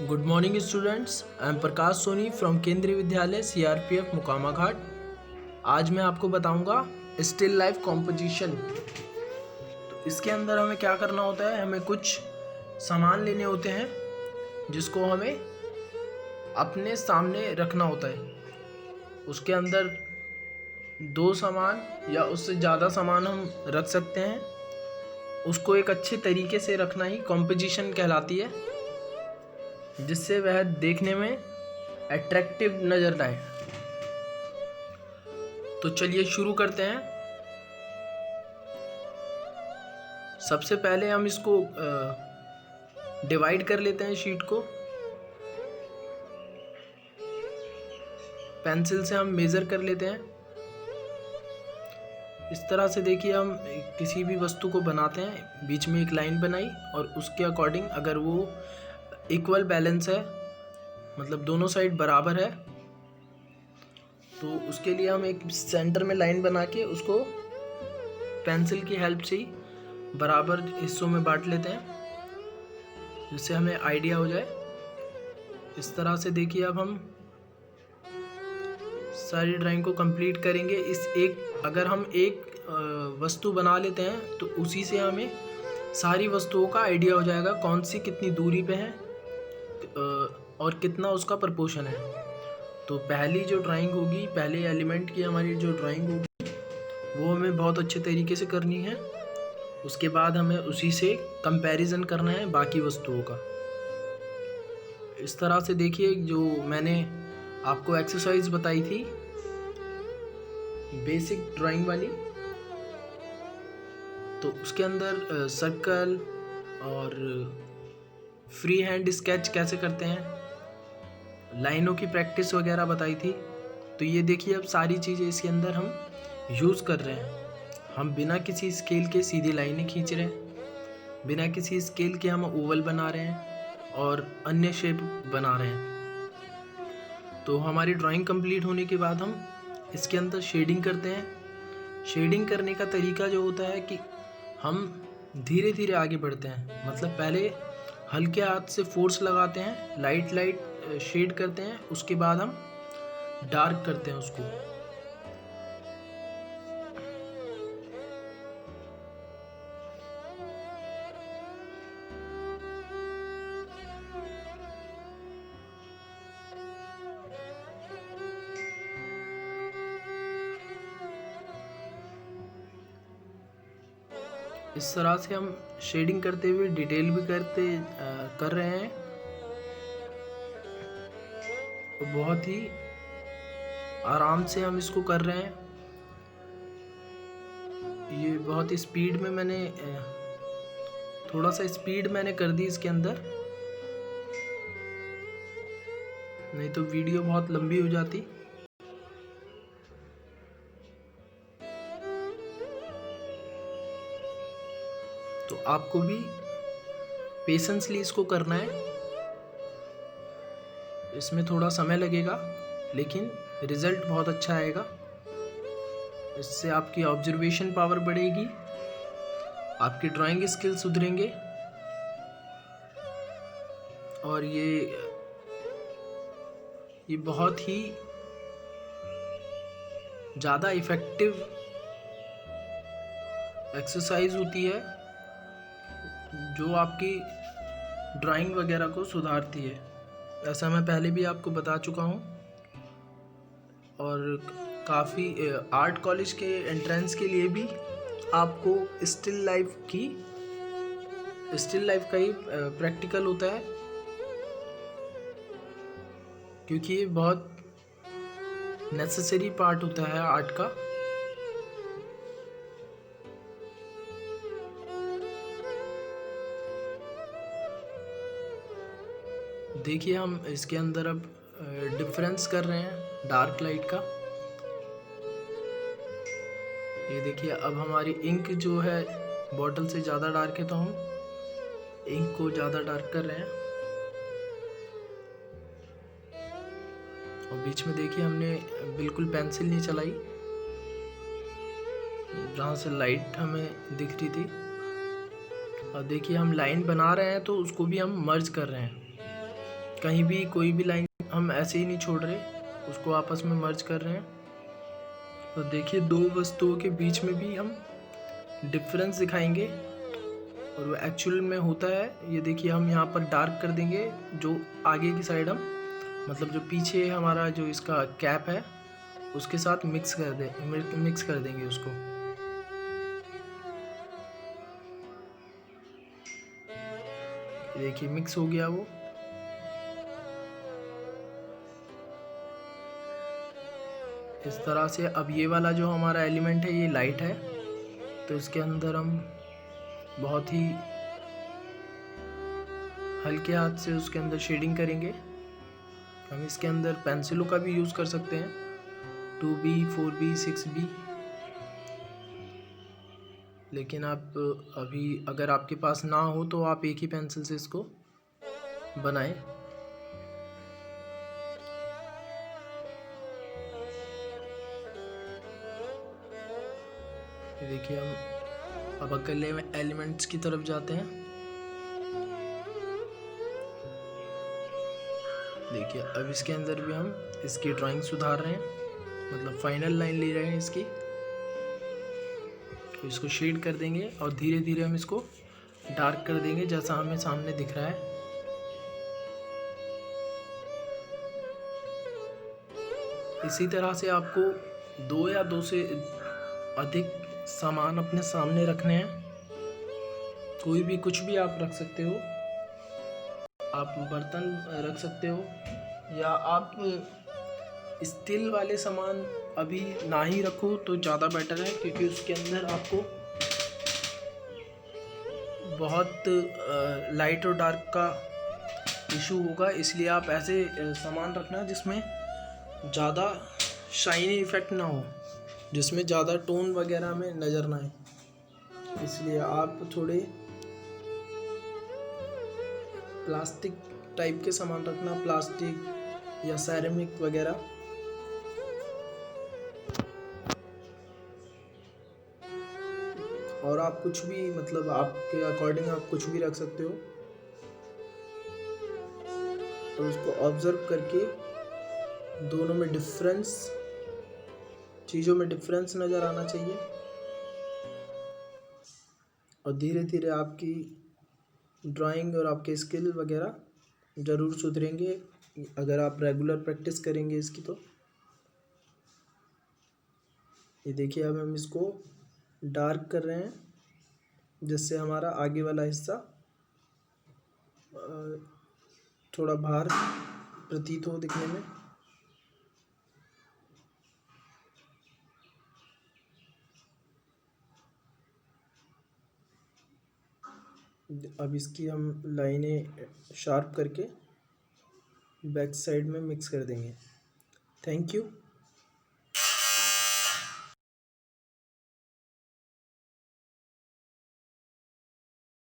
Good morning students, I am Prakash Soni from Kendriya Vidyalaya CRPF मुकामा घाट। आज मैं आपको बताऊंगा स्टिल लाइफ कॉम्पोजिशन। तो इसके अंदर हमें क्या करना होता है, हमें कुछ सामान लेने होते हैं जिसको हमें अपने सामने रखना होता है। उसके अंदर दो सामान या उससे ज़्यादा सामान हम रख सकते हैं। उसको एक अच्छे तरीके से रखना ही कॉम्पोजिशन कहलाती है, जिससे वह देखने में अट्रैक्टिव नजर आए। तो चलिए शुरू करते हैं। सबसे पहले हम इसको डिवाइड कर लेते हैं शीट को। पेंसिल से हम मेज़र कर लेते हैं। इस तरह से देखिए, हम किसी भी वस्तु को बनाते हैं, बीच में एक लाइन बनाई और उसके अकॉर्डिंग अगर वो इक्वल बैलेंस है, मतलब दोनों साइड बराबर है, तो उसके लिए हम एक सेंटर में लाइन बना के उसको पेंसिल की हेल्प से ही बराबर हिस्सों में बांट लेते हैं, जिससे हमें आइडिया हो जाए। इस तरह से देखिए, अब हम सारी ड्राइंग को कंप्लीट करेंगे। अगर हम एक वस्तु बना लेते हैं तो उसी से हमें सारी वस्तुओं का आइडिया हो जाएगा, कौन सी कितनी दूरी पे है और कितना उसका प्रपोर्शन है। तो पहली जो ड्राइंग होगी, पहले एलिमेंट की हमारी जो ड्राइंग होगी, वो हमें बहुत अच्छे तरीके से करनी है। उसके बाद हमें उसी से कंपैरिजन करना है बाकी वस्तुओं का। इस तरह से देखिए, जो मैंने आपको एक्सरसाइज बताई थी बेसिक ड्राइंग वाली, तो उसके अंदर सर्कल और फ्री हैंड स्केच कैसे करते हैं, लाइनों की प्रैक्टिस वगैरह बताई थी। तो ये देखिए, अब सारी चीज़ें इसके अंदर हम यूज़ कर रहे हैं। हम बिना किसी स्केल के सीधी लाइनें खींच रहे हैं, बिना किसी स्केल के हम ओवल बना रहे हैं और अन्य शेप बना रहे हैं। तो हमारी ड्राइंग कंप्लीट होने के बाद हम इसके अंदर शेडिंग करते हैं। शेडिंग करने का तरीका जो होता है कि हम धीरे धीरे आगे बढ़ते हैं, मतलब पहले हल्के हाथ से फोर्स लगाते हैं, लाइट शेड करते हैं, उसके बाद हम डार्क करते हैं उसको। इस तरह से हम शेडिंग करते हुए डिटेल भी कर रहे हैं। बहुत ही आराम से हम इसको कर रहे हैं। ये बहुत ही स्पीड में मैंने थोड़ा सा स्पीड मैंने कर दी इसके अंदर, नहीं तो वीडियो बहुत लंबी हो जाती। तो आपको भी पेशेंसली इसको करना है। इसमें थोड़ा समय लगेगा, लेकिन रिजल्ट बहुत अच्छा आएगा। इससे आपकी ऑब्जर्वेशन पावर बढ़ेगी, आपकी ड्राइंग स्किल सुधरेंगे और ये बहुत ही ज़्यादा इफ़ेक्टिव एक्सरसाइज होती है, जो आपकी ड्राइंग वगैरह को सुधारती है। ऐसा मैं पहले भी आपको बता चुका हूँ। और काफ़ी आर्ट कॉलेज के एंट्रेंस के लिए भी आपको स्टिल लाइफ का ही प्रैक्टिकल होता है, क्योंकि ये बहुत नेसेसरी पार्ट होता है आर्ट का। देखिए, हम इसके अंदर अब डिफरेंस कर रहे हैं डार्क लाइट का। ये देखिए, अब हमारी इंक जो है बॉटल से ज़्यादा डार्क है, तो हम इंक को ज़्यादा डार्क कर रहे हैं। और बीच में देखिए, हमने बिल्कुल पेंसिल नहीं चलाई, जहाँ से लाइट हमें दिख रही थी। और देखिए, हम लाइन बना रहे हैं तो उसको भी हम मर्ज कर रहे हैं। कहीं भी कोई भी लाइन हम ऐसे ही नहीं छोड़ रहे, उसको आपस में मर्ज कर रहे हैं। तो देखिए दो वस्तुओं के बीच में भी हम डिफरेंस दिखाएंगे और वो एक्चुअल में होता है। ये देखिए हम यहाँ पर डार्क कर देंगे, जो आगे की साइड हम मतलब जो पीछे हमारा जो इसका कैप है उसके साथ मिक्स कर देंगे उसको। देखिए मिक्स हो गया वो। इस तरह से अब ये वाला जो हमारा एलिमेंट है ये लाइट है, तो इसके अंदर हम बहुत ही हल्के हाथ से उसके अंदर शेडिंग करेंगे। हम इसके अंदर पेंसिलों का भी यूज़ कर सकते हैं, 2B 4B 6B। लेकिन आप अभी अगर आपके पास ना हो तो आप एक ही पेंसिल से इसको बनाएं। देखिए हम अब अगले एलिमेंट्स की तरफ जाते हैं। देखिए अब इसके अंदर भी हम इसकी ड्राइंग सुधार रहे हैं, मतलब फाइनल लाइन ले रहे हैं इसकी। तो इसको शेड कर देंगे और धीरे धीरे हम इसको डार्क कर देंगे जैसा हमें सामने दिख रहा है। इसी तरह से आपको दो या दो से अधिक सामान अपने सामने रखने हैं। कोई भी कुछ भी आप रख सकते हो, आप बर्तन रख सकते हो, या आप स्टील वाले सामान अभी ना ही रखो तो ज़्यादा बेटर है, क्योंकि उसके अंदर आपको बहुत लाइट और डार्क का इशू होगा। इसलिए आप ऐसे सामान रखना जिसमें ज़्यादा शाइनी इफ़ेक्ट ना हो, जिसमें ज़्यादा टोन वगैरह में नज़र ना आए। इसलिए आप थोड़े प्लास्टिक टाइप के सामान रखना, प्लास्टिक या सेरेमिक वगैरह। और आप कुछ भी मतलब आपके अकॉर्डिंग आप कुछ भी रख सकते हो। तो उसको ऑब्जर्व करके दोनों में डिफरेंस, चीज़ों में डिफरेंस नज़र आना चाहिए, और धीरे धीरे आपकी ड्राइंग और आपके स्किल वगैरह ज़रूर सुधरेंगे अगर आप रेगुलर प्रैक्टिस करेंगे इसकी। तो ये देखिए अब हम इसको डार्क कर रहे हैं, जिससे हमारा आगे वाला हिस्सा थोड़ा बाहर प्रतीत हो दिखने में। अब इसकी हम लाइनें शार्प करके बैक साइड में मिक्स कर देंगे। Thank you.